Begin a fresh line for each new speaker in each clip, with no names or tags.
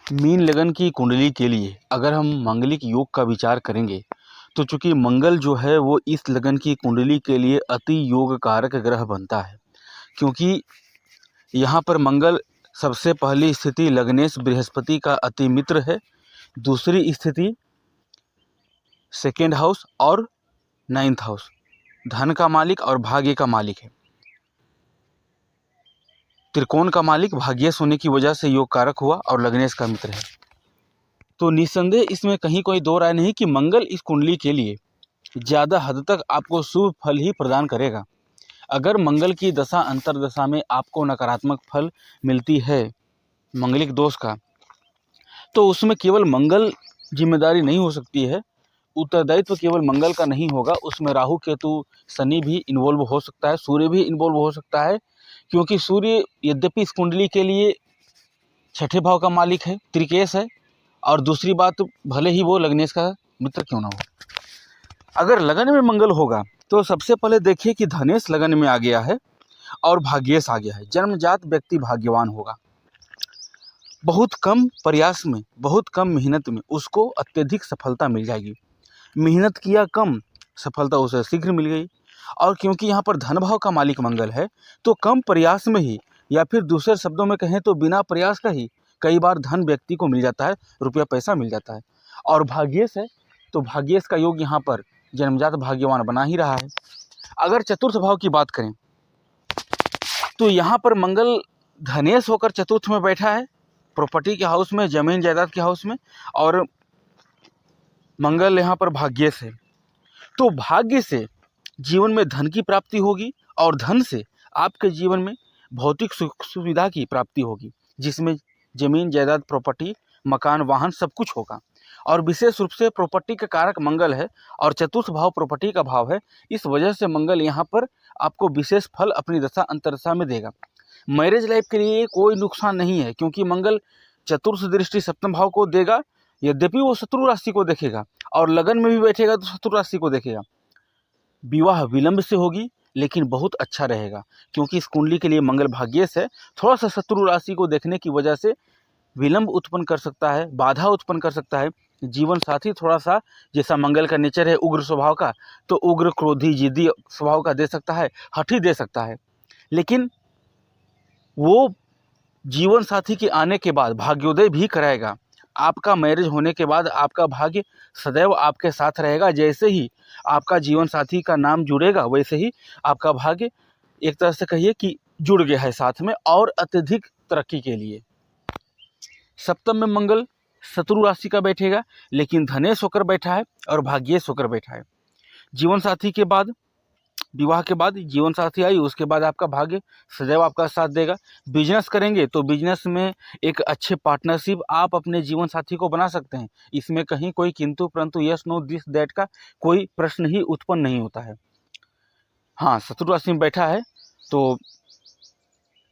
Mean लगन की कुंडली के लिए अगर हम मांगलिक योग का विचार करेंगे तो चूंकि मंगल जो है वो इस लगन की कुंडली के लिए अति योग कारक ग्रह बनता है, क्योंकि यहाँ पर मंगल सबसे पहली स्थिति लग्नेश बृहस्पति का अति मित्र है, दूसरी स्थिति सेकेंड हाउस और नाइन्थ हाउस धन का मालिक और भाग्य का मालिक है। त्रिकोण का मालिक भाग्येश होने की वजह से योग कारक हुआ और लग्नेश का मित्र है। तो निस्संदेह इसमें कहीं कोई दो राय नहीं कि मंगल इस कुंडली के लिए ज़्यादा हद तक आपको शुभ फल ही प्रदान करेगा। अगर मंगल की दशा अंतरदशा में आपको नकारात्मक फल मिलती है मंगलिक दोष का, तो उसमें केवल मंगल जिम्मेदारी नहीं हो सकती है, उत्तरदायित्व केवल मंगल का नहीं होगा, उसमें राहु केतु शनि भी इन्वॉल्व हो सकता है, सूर्य भी इन्वॉल्व हो सकता है, क्योंकि सूर्य यद्यपि इस कुंडली के लिए छठे भाव का मालिक है, त्रिकेश है, और दूसरी बात भले ही वो लग्नेश का मित्र क्यों ना हो। अगर लगन में मंगल होगा तो सबसे पहले देखिए कि धनेश लगन में आ गया है और भाग्येश आ गया है। जन्मजात व्यक्ति भाग्यवान होगा। बहुत कम प्रयास में, बहुत कम मेहनत में उसको अत्यधिक सफलता मिल जाएगी। मेहनत किया कम, सफलता उसे शीघ्र मिल गई। और क्योंकि यहाँ पर धन भाव का मालिक मंगल है तो कम प्रयास में ही, या फिर दूसरे शब्दों में कहें तो बिना प्रयास का ही कई बार धन व्यक्ति को मिल जाता है, रुपया पैसा मिल जाता है। और भाग्येश है तो भाग्येश का योग यहाँ पर जन्मजात भाग्यवान बना ही रहा है। अगर चतुर्थ भाव की बात करें तो यहाँ पर मंगल धनेश होकर चतुर्थ में बैठा है, प्रॉपर्टी के हाउस में, जमीन जायदाद के हाउस में, और मंगल यहाँ पर भाग्येश है। तो भाग्य से जीवन में धन की प्राप्ति होगी और धन से आपके जीवन में भौतिक सुख सुविधा की प्राप्ति होगी, जिसमें जमीन जायदाद, प्रॉपर्टी, मकान, वाहन सब कुछ होगा। और विशेष रूप से प्रॉपर्टी का कारक मंगल है और चतुर्थ भाव प्रॉपर्टी का भाव है। इस वजह से मंगल यहाँ पर आपको विशेष फल अपनी दशा अंतरदशा में देगा। मैरिज लाइफ के लिए कोई नुकसान नहीं है, क्योंकि मंगल चतुर्थ दृष्टि सप्तम भाव को देगा, यद्यपि वो शत्रु राशि को देखेगा, और लगन में भी बैठेगा तो शत्रु राशि को देखेगा। विवाह विलंब से होगी लेकिन बहुत अच्छा रहेगा, क्योंकि इस कुंडली के लिए मंगल भाग्येश है। थोड़ा सा शत्रु राशि को देखने की वजह से विलंब उत्पन्न कर सकता है, बाधा उत्पन्न कर सकता है। जीवन साथी थोड़ा सा, जैसा मंगल का नेचर है उग्र स्वभाव का, तो उग्र, क्रोधी, जिद्दी स्वभाव का दे सकता है, हठी दे सकता है। लेकिन वो जीवन साथी के आने के बाद भाग्योदय भी कराएगा। आपका मैरिज होने के बाद आपका भाग्य सदैव आपके साथ रहेगा। जैसे ही आपका जीवन साथी का नाम जुड़ेगा वैसे ही आपका भाग्य एक तरह से कहिए कि जुड़ गया है साथ में, और अत्यधिक तरक्की के लिए। सप्तम में मंगल शत्रु राशि का बैठेगा, लेकिन धनेश होकर बैठा है और भाग्येश होकर बैठा है। जीवन साथी के बाद, विवाह के बाद जीवन साथी आई, उसके बाद आपका भाग्य सदैव आपका साथ देगा। बिजनेस करेंगे तो बिजनेस में एक अच्छे पार्टनरशिप आप अपने जीवन साथी को बना सकते हैं। इसमें कहीं कोई किंतु परंतु, यस नो दिस दैट का कोई प्रश्न ही उत्पन्न नहीं होता है। हाँ, शत्रु राशि में बैठा है तो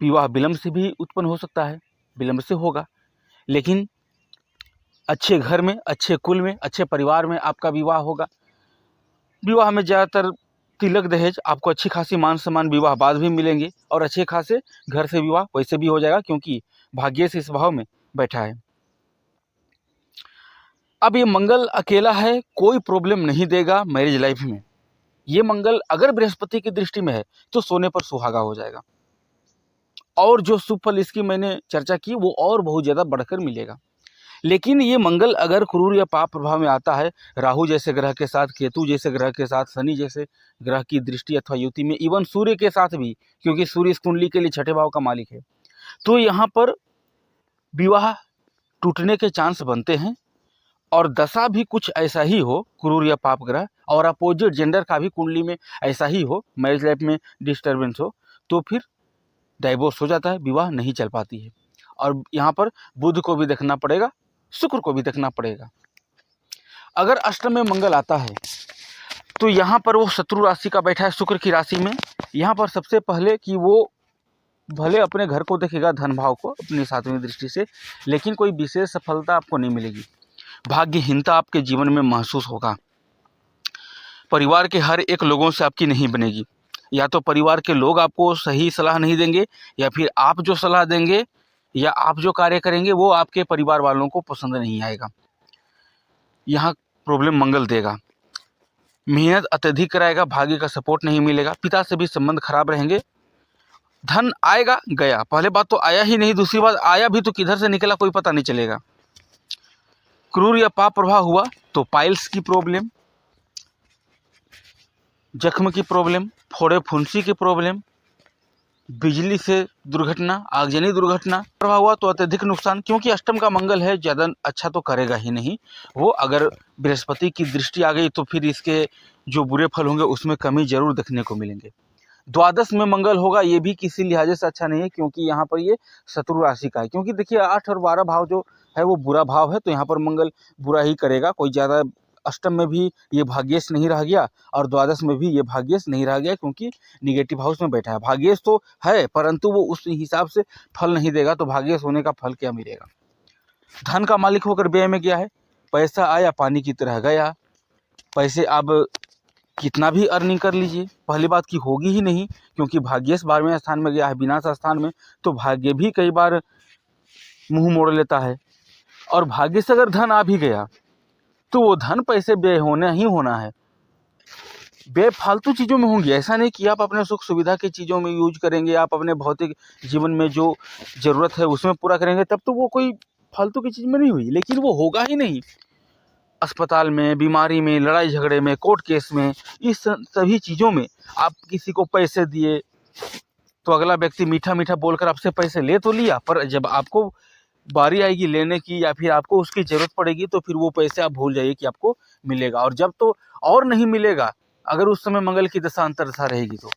विवाह विलंब से भी उत्पन्न हो सकता है, विलंब से होगा, लेकिन अच्छे घर में, अच्छे कुल में, अच्छे परिवार में आपका विवाह होगा। विवाह में ज़्यादातर तिलक दहेज आपको अच्छी खासी मान सम्मान विवाह बाद भी मिलेंगे, और अच्छे खासे घर से विवाह वैसे भी हो जाएगा, क्योंकि भाग्य से इस भाव में बैठा है। अब ये मंगल अकेला है, कोई प्रॉब्लम नहीं देगा मैरिज लाइफ में। ये मंगल अगर बृहस्पति की दृष्टि में है तो सोने पर सुहागा हो जाएगा, और जो शुभ फल इसकी मैंने चर्चा की वो और बहुत ज़्यादा बढ़कर मिलेगा। लेकिन ये मंगल अगर क्रूर या पाप प्रभाव में आता है, राहु जैसे ग्रह के साथ, केतु जैसे ग्रह के साथ, शनि जैसे ग्रह की दृष्टि अथवा युति में, इवन सूर्य के साथ भी, क्योंकि सूर्य इस कुंडली के लिए छठे भाव का मालिक है, तो यहाँ पर विवाह टूटने के चांस बनते हैं। और दशा भी कुछ ऐसा ही हो, क्रूर या पाप ग्रह, और अपोजिट जेंडर का भी कुंडली में ऐसा ही हो, मैरिज लाइफ में डिस्टर्बेंस हो, तो फिर डाइवोर्स हो जाता है, विवाह नहीं चल पाती है। और यहाँ पर बुध को भी देखना पड़ेगा, शुक्र को भी देखना पड़ेगा। अगर अष्टम में मंगल आता है तो यहाँ पर वो शत्रु राशि का बैठा है, शुक्र की राशि में। यहाँ पर सबसे पहले कि वो भले अपने घर को देखेगा, धन भाव को अपनी सातवीं दृष्टि से, लेकिन कोई विशेष सफलता आपको नहीं मिलेगी। भाग्यहीनता आपके जीवन में महसूस होगा। परिवार के हर एक लोगों से आपकी नहीं बनेगी। या तो परिवार के लोग आपको सही सलाह नहीं देंगे, या फिर आप जो सलाह देंगे या आप जो कार्य करेंगे वो आपके परिवार वालों को पसंद नहीं आएगा। यहाँ प्रॉब्लम मंगल देगा। मेहनत अत्यधिक कराएगा, भाग्य का सपोर्ट नहीं मिलेगा, पिता से भी संबंध खराब रहेंगे। धन आएगा गया, पहले बात तो आया ही नहीं, दूसरी बात आया भी तो किधर से निकला कोई पता नहीं चलेगा। क्रूर या पाप प्रभाव हुआ तो पाइल्स की प्रॉब्लम, जख्म की प्रॉब्लम, फोड़े फुंसी की प्रॉब्लम, बिजली से दुर्घटना, आगजनी दुर्घटना। प्रभाव हुआ तो अत्यधिक नुकसान, क्योंकि अष्टम का मंगल है, ज़्यादा अच्छा तो करेगा ही नहीं वो। अगर बृहस्पति की दृष्टि आ गई तो फिर इसके जो बुरे फल होंगे उसमें कमी जरूर देखने को मिलेंगे। द्वादश में मंगल होगा, ये भी किसी लिहाजे से अच्छा नहीं है, क्योंकि यहाँ पर ये शत्रु राशि का है। क्योंकि देखिए 8 और 12 भाव जो है वो बुरा भाव है, तो यहाँ पर मंगल बुरा ही करेगा। कोई ज़्यादा, अष्टम में भी ये भाग्येश नहीं रह गया और द्वादश में भी ये भाग्येश नहीं रह गया, क्योंकि निगेटिव हाउस में बैठा है। भाग्येश तो है परंतु वो उस हिसाब से फल नहीं देगा, तो भाग्येश होने का फल क्या मिलेगा। धन का मालिक होकर व्यय में गया है, पैसा आया पानी की तरह गया। पैसे आप कितना भी अर्निंग कर लीजिए, पहली बात की होगी ही नहीं, क्योंकि भाग्येश 12वें स्थान में गया है विनाश स्थान में, तो भाग्य भी कई बार मुंह मोड़ लेता है। और भाग्य से अगर धन आ भी गया तो वो धन पैसे व्यय होना ही होना है। व्यय फालतू चीज़ों में होंगी, ऐसा नहीं कि आप अपने सुख सुविधा की चीज़ों में यूज करेंगे, आप अपने भौतिक जीवन में जो ज़रूरत है उसमें पूरा करेंगे, तब तो वो कोई फालतू की चीज़ में नहीं हुई, लेकिन वो होगा ही नहीं। अस्पताल में, बीमारी में, लड़ाई झगड़े में, कोर्ट केस में, इस सभी चीज़ों में आप किसी को पैसे दिए तो अगला व्यक्ति मीठा मीठा बोलकर आपसे पैसे ले तो लिया, पर जब आपको बारी आएगी लेने की या फिर आपको उसकी ज़रूरत पड़ेगी तो फिर वो पैसे आप भूल जाइए कि आपको मिलेगा। और जब तो और नहीं मिलेगा, अगर उस समय मंगल की दशा अंतर्दशा रहेगी तो।